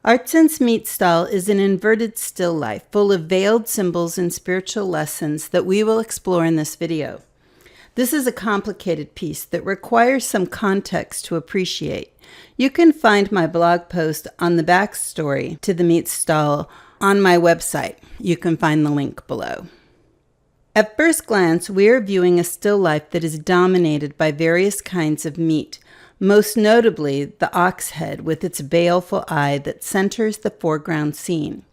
Aertsen's meat stall is an inverted still life full of veiled symbols and spiritual lessons that we will explore in this video. This is a complicated piece that requires some context to appreciate. You can find my blog post on the backstory to the meat stall on my website. You can find the link below. At first glance, we are viewing a still life that is dominated by various kinds of meat, most notably the ox head with its baleful eye that centers the foreground scene.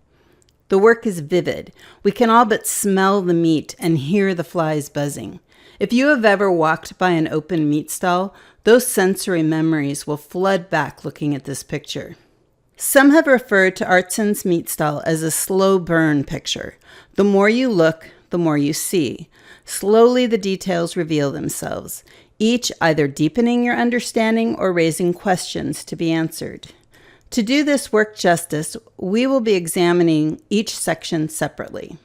The work is vivid. We can all but smell the meat and hear the flies buzzing. If you have ever walked by an open meat stall, those sensory memories will flood back looking at this picture. Some have referred to Aertsen's meat stall as a slow burn picture. The more you look, the more you see. Slowly the details reveal themselves, each either deepening your understanding or raising questions to be answered. To do this work justice, we will be examining each section separately.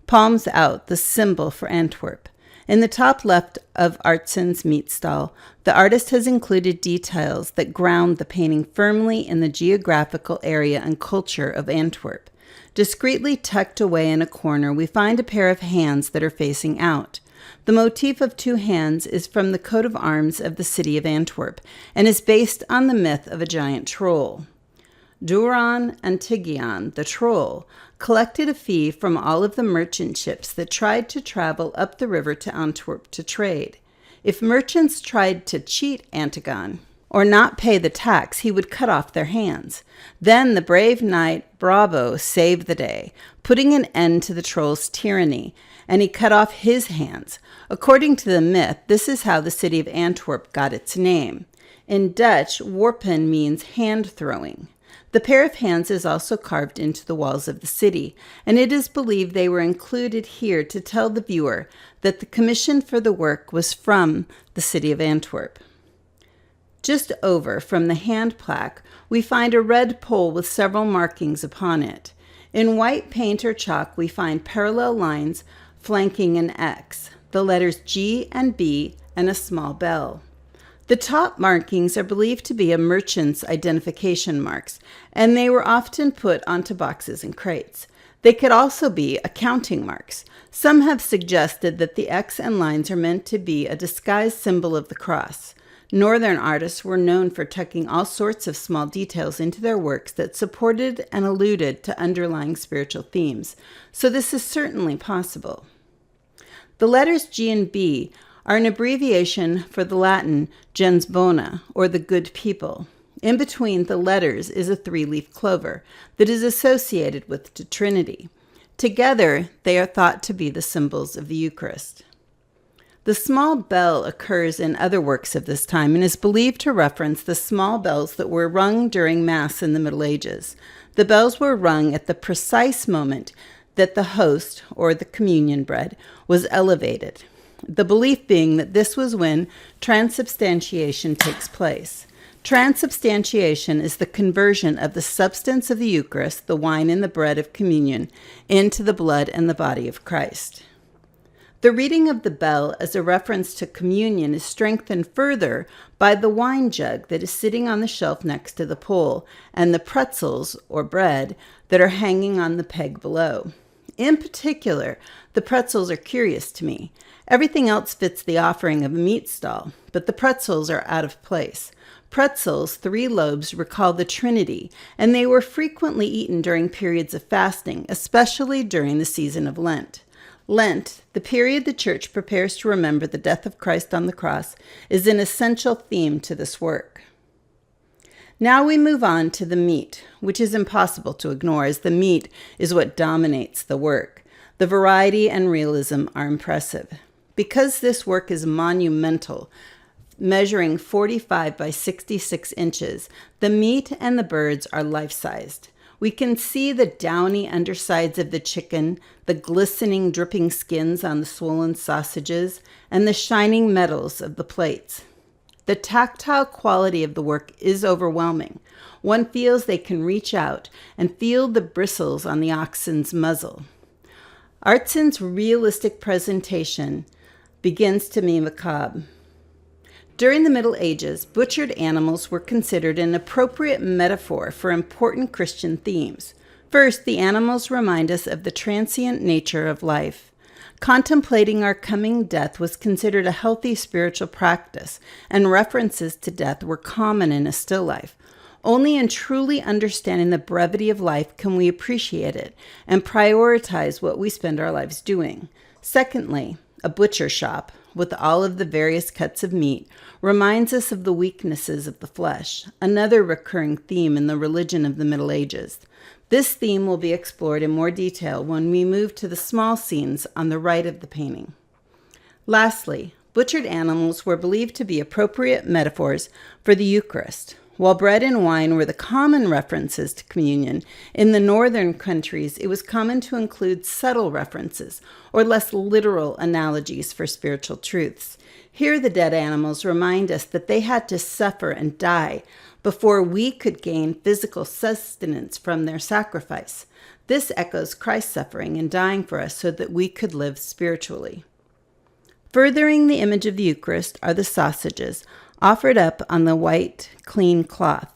Palms out, the symbol for Antwerp. In the top left of Aertsen's meat stall, the artist has included details that ground the painting firmly in the geographical area and culture of Antwerp. Discreetly tucked away in a corner, we find a pair of hands that are facing out. The motif of two hands is from the coat of arms of the city of Antwerp and is based on the myth of a giant troll. Duran Antigion, the troll, collected a fee from all of the merchant ships that tried to travel up the river to Antwerp to trade. If merchants tried to cheat Antigon or not pay the tax, he would cut off their hands. Then the brave knight Bravo saved the day, putting an end to the troll's tyranny, and he cut off his hands. According to the myth, this is how the city of Antwerp got its name. In Dutch, worpen means hand throwing. The pair of hands is also carved into the walls of the city, and it is believed they were included here to tell the viewer that the commission for the work was from the city of Antwerp. Just over from the hand plaque, we find a red pole with several markings upon it. In white paint or chalk, we find parallel lines flanking an X, the letters G and B, and a small bell. The top markings are believed to be a merchant's identification marks, and they were often put onto boxes and crates. They could also be accounting marks. Some have suggested that the X and lines are meant to be a disguised symbol of the cross. Northern artists were known for tucking all sorts of small details into their works that supported and alluded to underlying spiritual themes, so this is certainly possible. The letters G and B are an abbreviation for the Latin gens bona, or the good people. In between the letters is a three-leaf clover that is associated with the Trinity. Together, they are thought to be the symbols of the Eucharist. The small bell occurs in other works of this time and is believed to reference the small bells that were rung during Mass in the Middle Ages. The bells were rung at the precise moment that the host, or the communion bread, was elevated. The belief being that this was when transubstantiation takes place. Transubstantiation is the conversion of the substance of the Eucharist, the wine and the bread of communion, into the blood and the body of Christ. The reading of the bell as a reference to communion is strengthened further by the wine jug that is sitting on the shelf next to the pole and the pretzels, or bread, that are hanging on the peg below. In particular, the pretzels are curious to me. Everything else fits the offering of a meat stall, but the pretzels are out of place. Pretzels, 3 lobes, recall the Trinity, and they were frequently eaten during periods of fasting, especially during the season of Lent. Lent, the period the Church prepares to remember the death of Christ on the cross, is an essential theme to this work. Now we move on to the meat, which is impossible to ignore, as the meat is what dominates the work. The variety and realism are impressive. Because this work is monumental, measuring 45 by 66 inches, the meat and the birds are life-sized. We can see the downy undersides of the chicken, the glistening, dripping skins on the swollen sausages, and the shining metals of the plates. The tactile quality of the work is overwhelming. One feels they can reach out and feel the bristles on the oxen's muzzle. Aertsen's realistic presentation begins to be macabre. During the Middle Ages, butchered animals were considered an appropriate metaphor for important Christian themes. First, the animals remind us of the transient nature of life. Contemplating our coming death was considered a healthy spiritual practice, and references to death were common in a still life. Only in truly understanding the brevity of life can we appreciate it and prioritize what we spend our lives doing. Secondly, a butcher shop, with all of the various cuts of meat, reminds us of the weaknesses of the flesh, another recurring theme in the religion of the Middle Ages. This theme will be explored in more detail when we move to the small scenes on the right of the painting. Lastly, butchered animals were believed to be appropriate metaphors for the Eucharist. While bread and wine were the common references to communion, in the northern countries it was common to include subtle references or less literal analogies for spiritual truths. Here the dead animals remind us that they had to suffer and die before we could gain physical sustenance from their sacrifice. This echoes Christ's suffering and dying for us so that we could live spiritually. Furthering the image of the Eucharist are the sausages, offered up on the white, clean cloth.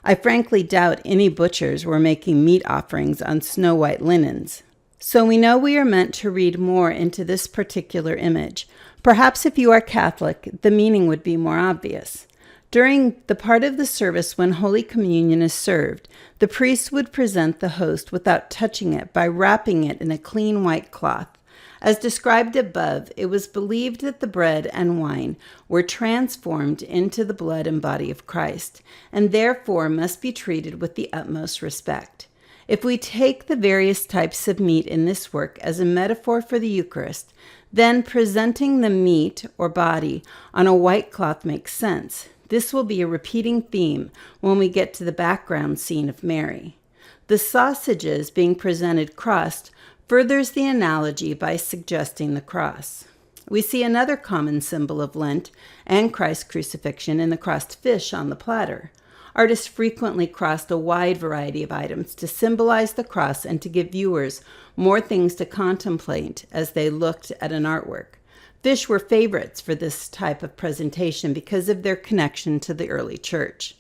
I frankly doubt any butchers were making meat offerings on snow-white linens. So we know we are meant to read more into this particular image. Perhaps if you are Catholic, the meaning would be more obvious. During the part of the service when Holy Communion is served, the priest would present the host without touching it by wrapping it in a clean white cloth. As described above, it was believed that the bread and wine were transformed into the blood and body of Christ, and therefore must be treated with the utmost respect. If we take the various types of meat in this work as a metaphor for the Eucharist, then presenting the meat or body on a white cloth makes sense. This will be a repeating theme when we get to the background scene of Mary. The sausages being presented crossed furthers the analogy by suggesting the cross. We see another common symbol of Lent and Christ's crucifixion in the crossed fish on the platter. Artists frequently crossed a wide variety of items to symbolize the cross and to give viewers more things to contemplate as they looked at an artwork. Fish were favorites for this type of presentation because of their connection to the early church.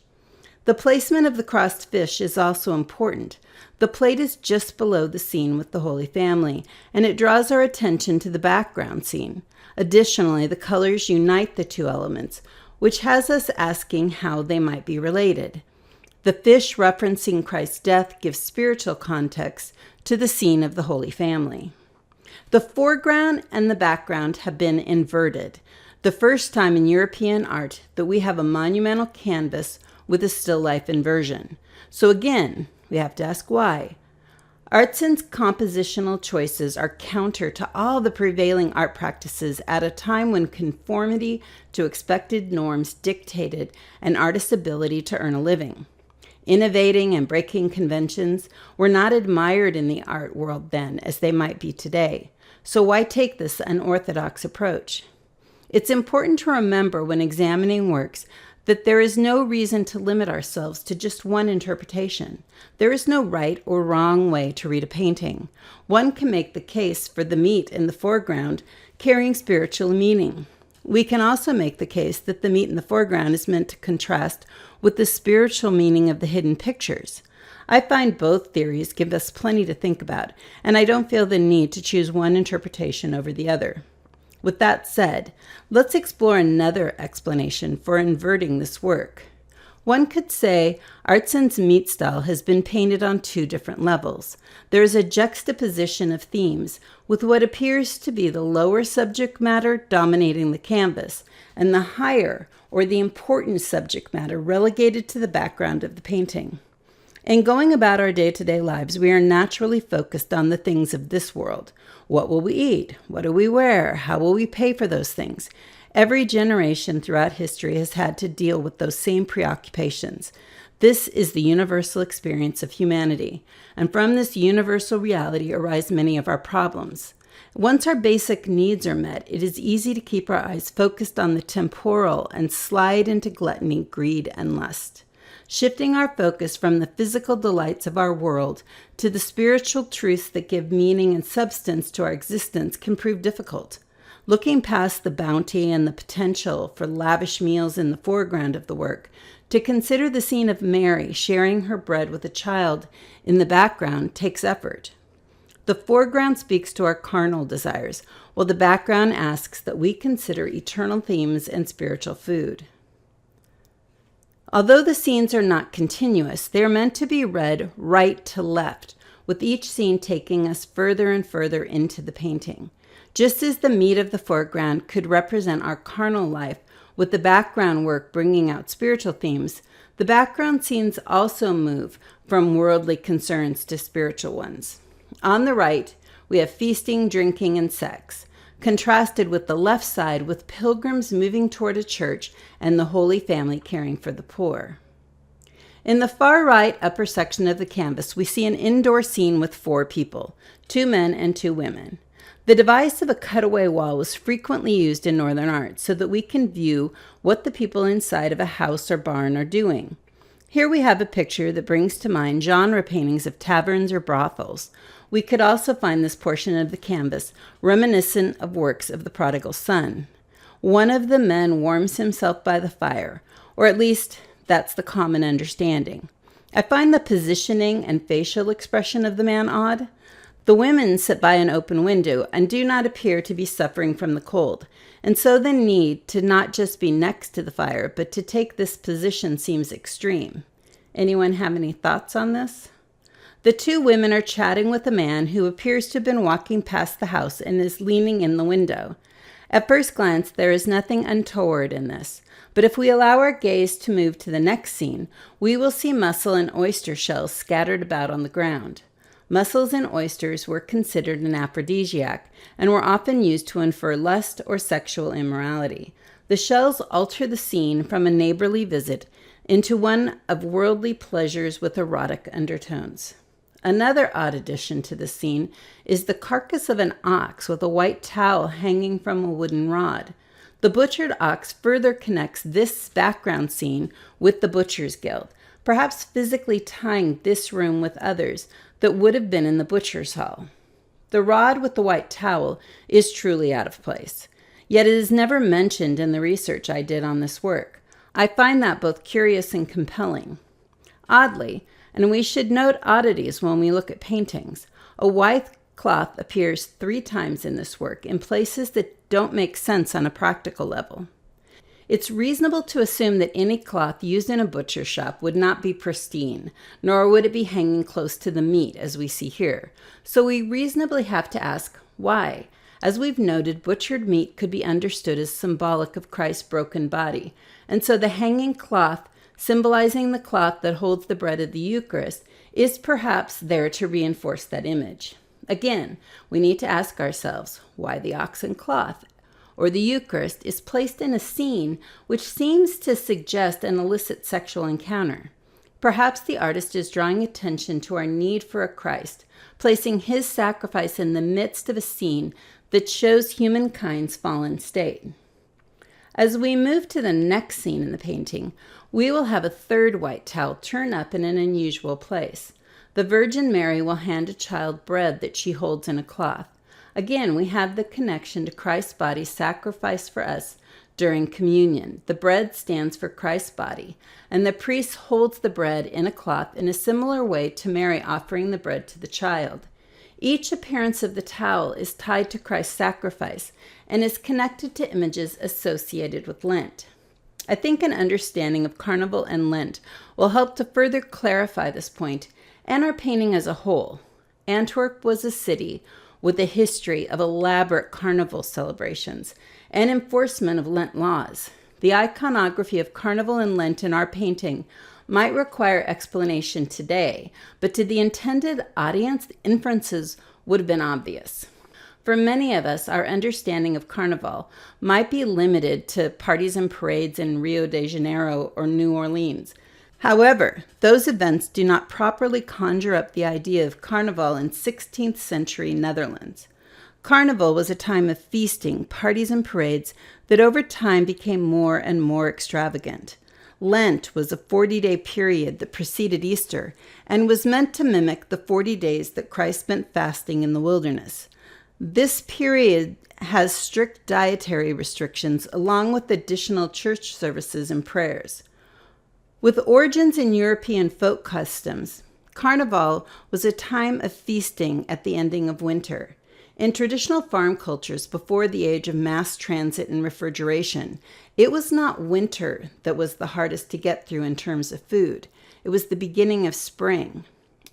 The placement of the crossed fish is also important. The plate is just below the scene with the Holy Family, and it draws our attention to the background scene. Additionally, the colors unite the two elements, which has us asking how they might be related. The fish referencing Christ's death gives spiritual context to the scene of the Holy Family. The foreground and the background have been inverted, the first time in European art that we have a monumental canvas with a still life inversion. So again, we have to ask why. Aertsen's compositional choices are counter to all the prevailing art practices at a time when conformity to expected norms dictated an artist's ability to earn a living. Innovating and breaking conventions were not admired in the art world then as they might be today. So why take this unorthodox approach? It's important to remember when examining works that there is no reason to limit ourselves to just one interpretation. There is no right or wrong way to read a painting. One can make the case for the meat in the foreground carrying spiritual meaning. We can also make the case that the meat in the foreground is meant to contrast with the spiritual meaning of the hidden pictures. I find both theories give us plenty to think about, and I don't feel the need to choose one interpretation over the other. With that said, let's explore another explanation for inverting this work. One could say Aertsen's meat style has been painted on two different levels. There is a juxtaposition of themes with what appears to be the lower subject matter dominating the canvas and the higher or the important subject matter relegated to the background of the painting. In going about our day-to-day lives, we are naturally focused on the things of this world. What will we eat? What do we wear? How will we pay for those things? Every generation throughout history has had to deal with those same preoccupations. This is the universal experience of humanity, and from this universal reality arise many of our problems. Once our basic needs are met, it is easy to keep our eyes focused on the temporal and slide into gluttony, greed, and lust. Shifting our focus from the physical delights of our world to the spiritual truths that give meaning and substance to our existence can prove difficult. looking past the bounty and the potential for lavish meals in the foreground of the work, to consider the scene of Mary sharing her bread with a child in the background takes effort. The foreground speaks to our carnal desires, while the background asks that we consider eternal themes and spiritual food. Although the scenes are not continuous, they are meant to be read right to left, with each scene taking us further and further into the painting. Just as the meat of the foreground could represent our carnal life, with the background work bringing out spiritual themes, the background scenes also move from worldly concerns to spiritual ones. On the right, we have feasting, drinking, and sex, contrasted with the left side with pilgrims moving toward a church and the Holy Family caring for the poor. In the far right upper section of the canvas, we see an indoor scene with 4 people, 2 men and 2 women. The device of a cutaway wall was frequently used in Northern art so that we can view what the people inside of a house or barn are doing. Here we have a picture that brings to mind genre paintings of taverns or brothels. We could also find this portion of the canvas reminiscent of works of the prodigal son. One of the men warms himself by the fire, or at least that's the common understanding. I find the positioning and facial expression of the man odd. The women sit by an open window and do not appear to be suffering from the cold, and so the need to not just be next to the fire, but to take this position seems extreme. Anyone have any thoughts on this? The 2 women are chatting with a man who appears to have been walking past the house and is leaning in the window. At first glance, there is nothing untoward in this, but if we allow our gaze to move to the next scene, we will see mussel and oyster shells scattered about on the ground. Mussels and oysters were considered an aphrodisiac and were often used to infer lust or sexual immorality. The shells alter the scene from a neighborly visit into one of worldly pleasures with erotic undertones. Another odd addition to the scene is the carcass of an ox with a white towel hanging from a wooden rod. The butchered ox further connects this background scene with the Butcher's Guild, perhaps physically tying this room with others that would have been in the butcher's hall. The rod with the white towel is truly out of place, yet it is never mentioned in the research I did on this work. I find that both curious and compelling. Oddly, and we should note oddities when we look at paintings, a white cloth appears 3 times in this work in places that don't make sense on a practical level. It's reasonable to assume that any cloth used in a butcher shop would not be pristine, nor would it be hanging close to the meat as we see here. So we reasonably have to ask, why? As we've noted, butchered meat could be understood as symbolic of Christ's broken body, and so the hanging cloth, symbolizing the cloth that holds the bread of the Eucharist, is perhaps there to reinforce that image. Again, we need to ask ourselves, why the oxen cloth? Or the Eucharist is placed in a scene which seems to suggest an illicit sexual encounter. Perhaps the artist is drawing attention to our need for a Christ, placing his sacrifice in the midst of a scene that shows humankind's fallen state. As we move to the next scene in the painting, we will have a 3rd white towel turn up in an unusual place. The Virgin Mary will hand a child bread that she holds in a cloth. Again, we have the connection to Christ's body sacrificed for us during communion. The bread stands for Christ's body, and the priest holds the bread in a cloth in a similar way to Mary offering the bread to the child. Each appearance of the towel is tied to Christ's sacrifice and is connected to images associated with Lent. I think an understanding of Carnival and Lent will help to further clarify this point and our painting as a whole. Antwerp was a city with a history of elaborate carnival celebrations and enforcement of Lent laws. The iconography of Carnival and Lent in our painting might require explanation today, but to the intended audience, the inferences would have been obvious. For many of us, our understanding of Carnival might be limited to parties and parades in Rio de Janeiro or New Orleans. However, those events do not properly conjure up the idea of Carnival in 16th century Netherlands. Carnival was a time of feasting, parties, and parades that over time became more and more extravagant. Lent was a 40-day period that preceded Easter and was meant to mimic the 40 days that Christ spent fasting in the wilderness. This period has strict dietary restrictions along with additional church services and prayers. With origins in European folk customs, Carnival was a time of feasting at the ending of winter. In traditional farm cultures before the age of mass transit and refrigeration, it was not winter that was the hardest to get through in terms of food. It was the beginning of spring.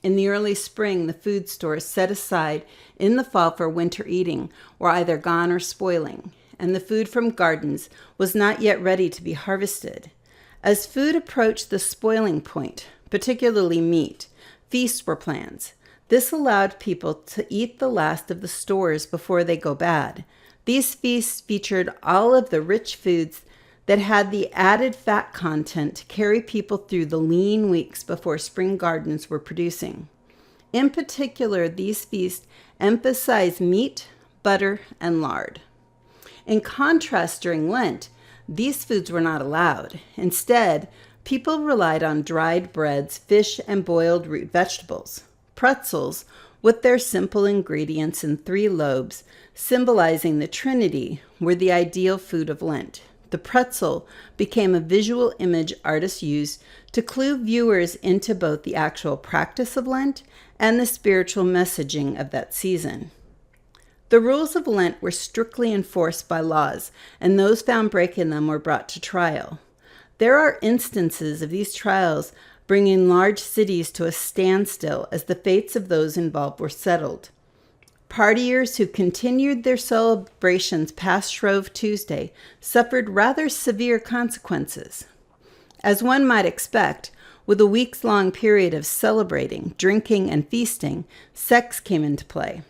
In the early spring, the food stores set aside in the fall for winter eating were either gone or spoiling, and the food from gardens was not yet ready to be harvested. As food approached the spoiling point, particularly meat, feasts were planned. This allowed people to eat the last of the stores before they go bad. These feasts featured all of the rich foods that had the added fat content to carry people through the lean weeks before spring gardens were producing. In particular, these feasts emphasize meat, butter, and lard. In contrast, during Lent, these foods were not allowed. Instead, people relied on dried breads, fish, and boiled root vegetables. Pretzels, with their simple ingredients and 3 lobes, symbolizing the Trinity, were the ideal food of Lent. The pretzel became a visual image artists used to clue viewers into both the actual practice of Lent and the spiritual messaging of that season. The rules of Lent were strictly enforced by laws, and those found breaking them were brought to trial. There are instances of these trials bringing large cities to a standstill as the fates of those involved were settled. Partiers who continued their celebrations past Shrove Tuesday suffered rather severe consequences. As one might expect, with a weeks-long period of celebrating, drinking, and feasting, sex came into play.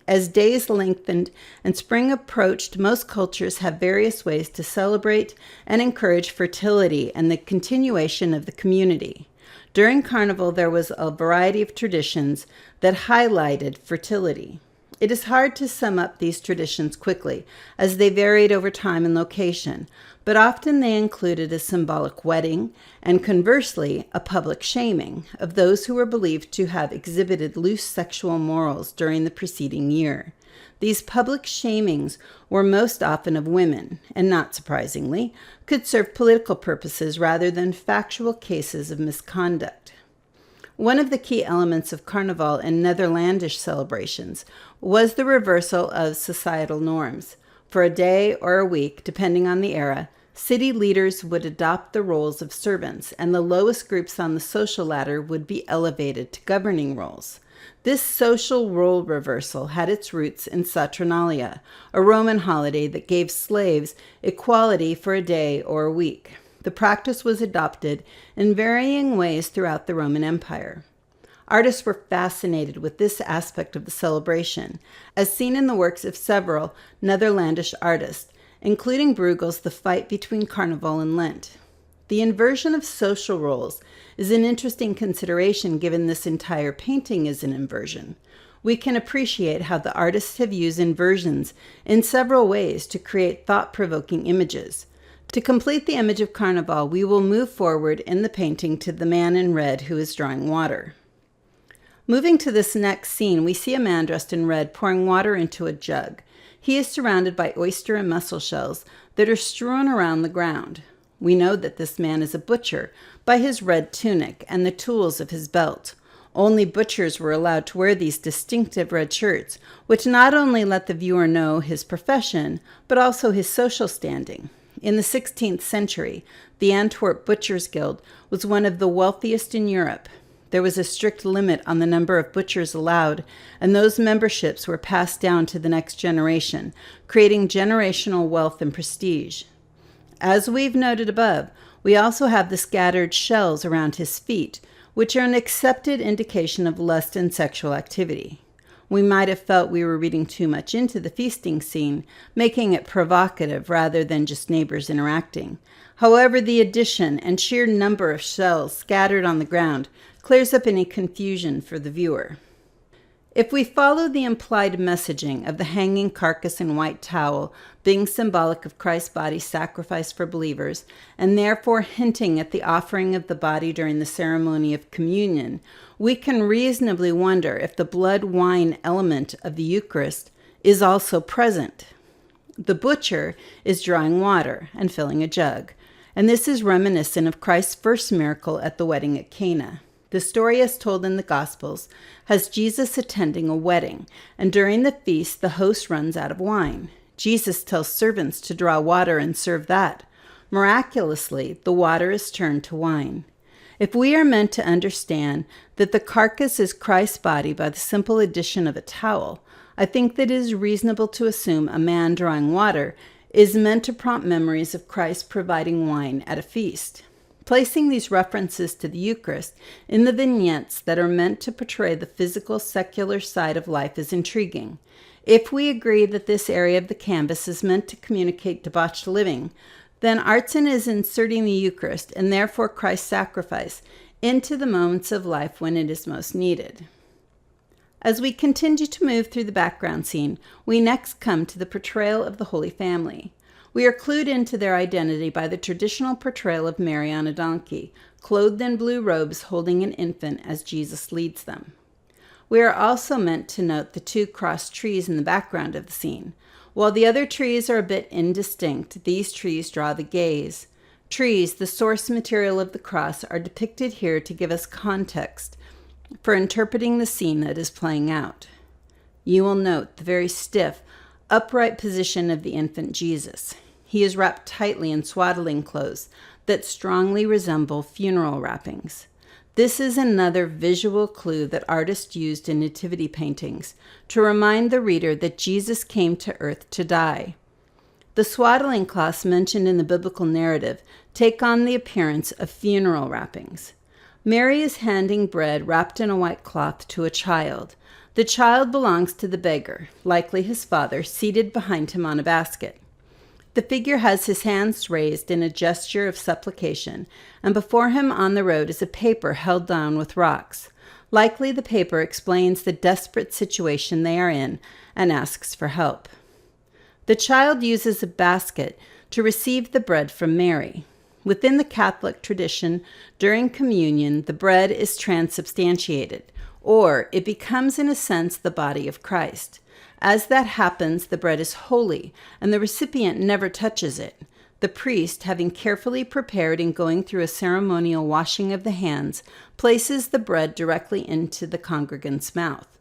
As days lengthened and spring approached, most cultures have various ways to celebrate and encourage fertility and the continuation of the community. During Carnival, there was a variety of traditions that highlighted fertility. It is hard to sum up these traditions quickly, as they varied over time and location, but often they included a symbolic wedding and, conversely, a public shaming of those who were believed to have exhibited loose sexual morals during the preceding year. These public shamings were most often of women, and not surprisingly, could serve political purposes rather than factual cases of misconduct. One of the key elements of Carnival and Netherlandish celebrations was the reversal of societal norms. For a day or a week, depending on the era, city leaders would adopt the roles of servants, and the lowest groups on the social ladder would be elevated to governing roles. This social role reversal had its roots in Saturnalia, a Roman holiday that gave slaves equality for a day or a week. The practice was adopted in varying ways throughout the Roman Empire. Artists were fascinated with this aspect of the celebration, as seen in the works of several Netherlandish artists, including Bruegel's The Fight Between Carnival and Lent. The inversion of social roles is an interesting consideration given this entire painting is an inversion. We can appreciate how the artists have used inversions in several ways to create thought-provoking images. To complete the image of Carnival, we will move forward in the painting to the man in red who is drawing water. Moving to this next scene, we see a man dressed in red pouring water into a jug. He is surrounded by oyster and mussel shells that are strewn around the ground. We know that this man is a butcher by his red tunic and the tools of his belt. Only butchers were allowed to wear these distinctive red shirts, which not only let the viewer know his profession, but also his social standing. In the 16th century, the Antwerp Butchers' Guild was one of the wealthiest in Europe. There was a strict limit on the number of butchers allowed, and those memberships were passed down to the next generation, creating generational wealth and prestige. As we've noted above, we also have the scattered shells around his feet, which are an accepted indication of lust and sexual activity. We might have felt we were reading too much into the feasting scene, making it provocative rather than just neighbors interacting. However, the addition and sheer number of shells scattered on the ground clears up any confusion for the viewer. If we follow the implied messaging of the hanging carcass and white towel being symbolic of Christ's body sacrificed for believers, and therefore hinting at the offering of the body during the ceremony of communion, we can reasonably wonder if the blood-wine element of the Eucharist is also present. The butcher is drawing water and filling a jug, and this is reminiscent of Christ's first miracle at the wedding at Cana. The story, as told in the Gospels, has Jesus attending a wedding, and during the feast, the host runs out of wine. Jesus tells servants to draw water and serve that. Miraculously, the water is turned to wine. If we are meant to understand that the carcass is Christ's body by the simple addition of a towel, I think that it is reasonable to assume a man drawing water is meant to prompt memories of Christ providing wine at a feast. Placing these references to the Eucharist in the vignettes that are meant to portray the physical, secular side of life is intriguing. If we agree that this area of the canvas is meant to communicate debauched living, then Aertsen is inserting the Eucharist, and therefore Christ's sacrifice, into the moments of life when it is most needed. As we continue to move through the background scene, we next come to the portrayal of the Holy Family. We are clued into their identity by the traditional portrayal of Mary on a donkey, clothed in blue robes holding an infant as Jesus leads them. We are also meant to note the two crossed trees in the background of the scene. While the other trees are a bit indistinct, these trees draw the gaze. Trees, the source material of the cross, are depicted here to give us context for interpreting the scene that is playing out. You will note the very stiff, upright position of the infant Jesus. He is wrapped tightly in swaddling clothes that strongly resemble funeral wrappings. This is another visual clue that artists used in nativity paintings to remind the reader that Jesus came to earth to die. The swaddling cloths mentioned in the biblical narrative take on the appearance of funeral wrappings. Mary is handing bread wrapped in a white cloth to a child. The child belongs to the beggar, likely his father, seated behind him on a basket. The figure has his hands raised in a gesture of supplication, and before him on the road is a paper held down with rocks. Likely the paper explains the desperate situation they are in and asks for help. The child uses a basket to receive the bread from Mary. Within the Catholic tradition, during communion, the bread is transubstantiated, or it becomes in a sense the body of Christ. As that happens, the bread is holy, and the recipient never touches it. The priest, having carefully prepared and going through a ceremonial washing of the hands, places the bread directly into the congregant's mouth.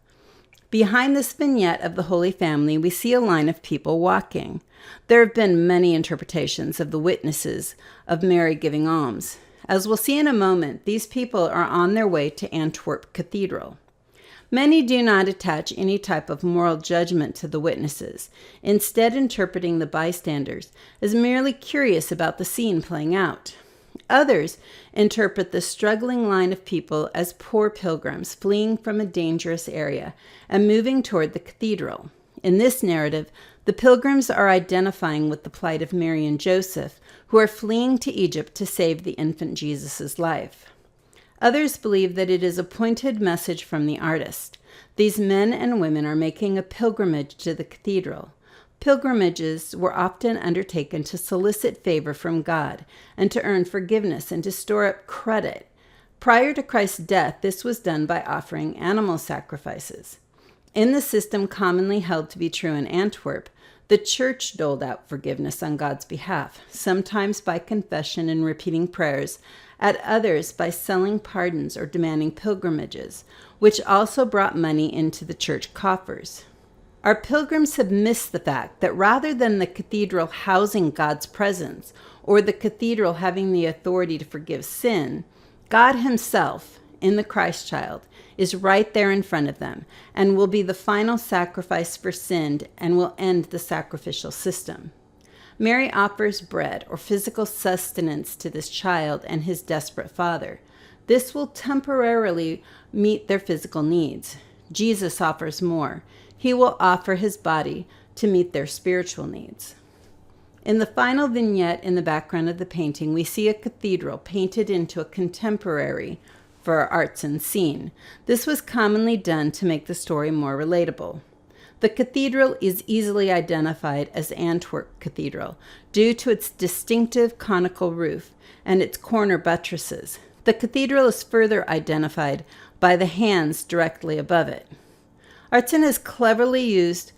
Behind this vignette of the Holy Family, we see a line of people walking. There have been many interpretations of the witnesses of Mary giving alms. As we'll see in a moment, these people are on their way to Antwerp Cathedral. Many do not attach any type of moral judgment to the witnesses, instead interpreting the bystanders as merely curious about the scene playing out. Others interpret the struggling line of people as poor pilgrims fleeing from a dangerous area and moving toward the cathedral. In this narrative, the pilgrims are identifying with the plight of Mary and Joseph, who are fleeing to Egypt to save the infant Jesus' life. Others believe that it is a pointed message from the artist. These men and women are making a pilgrimage to the cathedral. Pilgrimages were often undertaken to solicit favor from God and to earn forgiveness and to store up credit. Prior to Christ's death, this was done by offering animal sacrifices. In the system commonly held to be true in Antwerp, the church doled out forgiveness on God's behalf, sometimes by confession and repeating prayers, at others by selling pardons or demanding pilgrimages, which also brought money into the church coffers. Our pilgrims have missed the fact that rather than the cathedral housing God's presence, or the cathedral having the authority to forgive sin, God himself, in the Christ child, is right there in front of them and will be the final sacrifice for sin and will end the sacrificial system. Mary offers bread or physical sustenance to this child and his desperate father. This will temporarily meet their physical needs. Jesus offers more. He will offer his body to meet their spiritual needs. In the final vignette in the background of the painting, we see a cathedral painted into a contemporary for Aertsen scene. This was commonly done to make the story more relatable. The cathedral is easily identified as Antwerp Cathedral due to its distinctive conical roof and its corner buttresses. The cathedral is further identified by the hands directly above it. Aertsen has cleverly used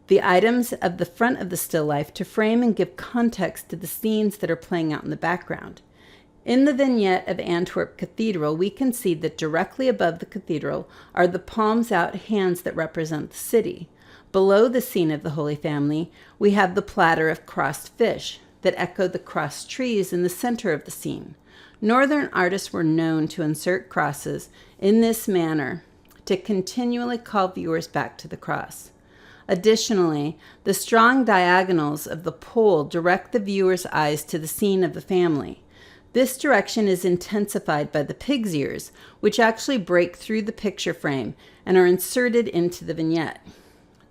the items of the front of the still life to frame and give context to the scenes that are playing out in the background. In the vignette of Antwerp Cathedral, we can see that directly above the cathedral are the palms out hands that represent the city. Below the scene of the Holy Family, we have the platter of crossed fish that echo the crossed trees in the center of the scene. Northern artists were known to insert crosses in this manner to continually call viewers back to the cross. Additionally, the strong diagonals of the pole direct the viewer's eyes to the scene of the family. This direction is intensified by the pig's ears, which actually break through the picture frame and are inserted into the vignette.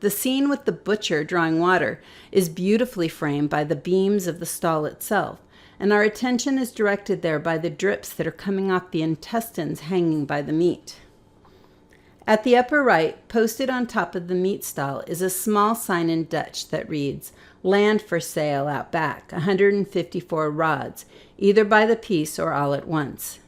The scene with the butcher drawing water is beautifully framed by the beams of the stall itself, and our attention is directed there by the drips that are coming off the intestines hanging by the meat. At the upper right, posted on top of the meat stall, is a small sign in Dutch that reads, "Land for sale out back, 154 rods, either by the piece or all at once."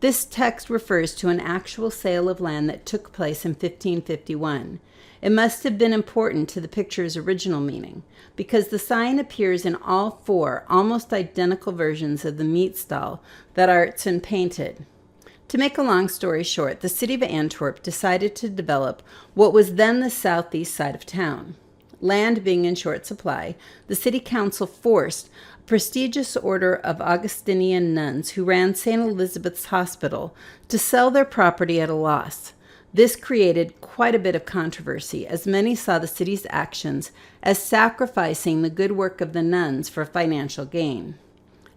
This text refers to an actual sale of land that took place in 1551. It must have been important to the picture's original meaning, because the sign appears in all four almost identical versions of the meat stall that Aertsen painted. To make a long story short, the city of Antwerp decided to develop what was then the southeast side of town. Land being in short supply, the city council forced a prestigious order of Augustinian nuns who ran St. Elizabeth's Hospital to sell their property at a loss. This created quite a bit of controversy, as many saw the city's actions as sacrificing the good work of the nuns for financial gain.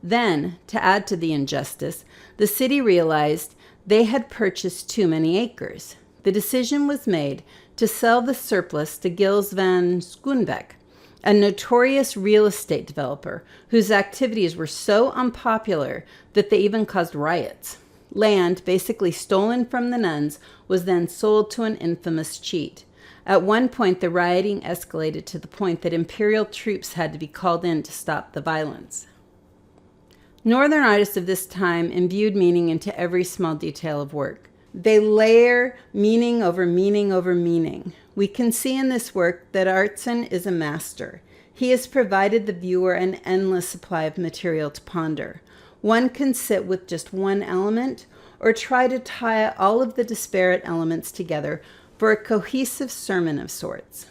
Then, to add to the injustice, the city realized they had purchased too many acres. The decision was made to sell the surplus to Gilles van Schoonbeck, a notorious real estate developer whose activities were so unpopular that they even caused riots. Land, basically stolen from the nuns, was then sold to an infamous cheat. At one point, the rioting escalated to the point that imperial troops had to be called in to stop the violence. Northern artists of this time imbued meaning into every small detail of work. They layer meaning over meaning over meaning. We can see in this work that Aertsen is a master. He has provided the viewer an endless supply of material to ponder. One can sit with just one element or try to tie all of the disparate elements together for a cohesive sermon of sorts.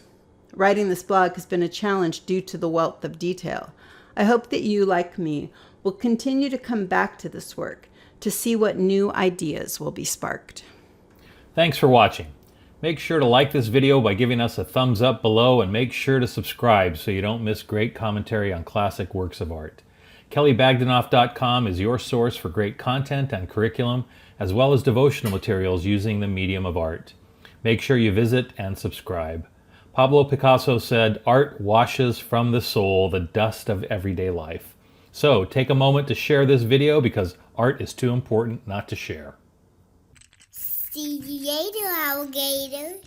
Writing this blog has been a challenge due to the wealth of detail. I hope that you, like me, will continue to come back to this work to see what new ideas will be sparked. Thanks for watching. Make sure to like this video by giving us a thumbs up below, and make sure to subscribe so you don't miss great commentary on classic works of art. KellyBagdanov.com is your source for great content and curriculum, as well as devotional materials using the medium of art. Make sure you visit and subscribe. Pablo Picasso said, "Art washes from the soul the dust of everyday life." So take a moment to share this video, because art is too important not to share. See you later, alligator.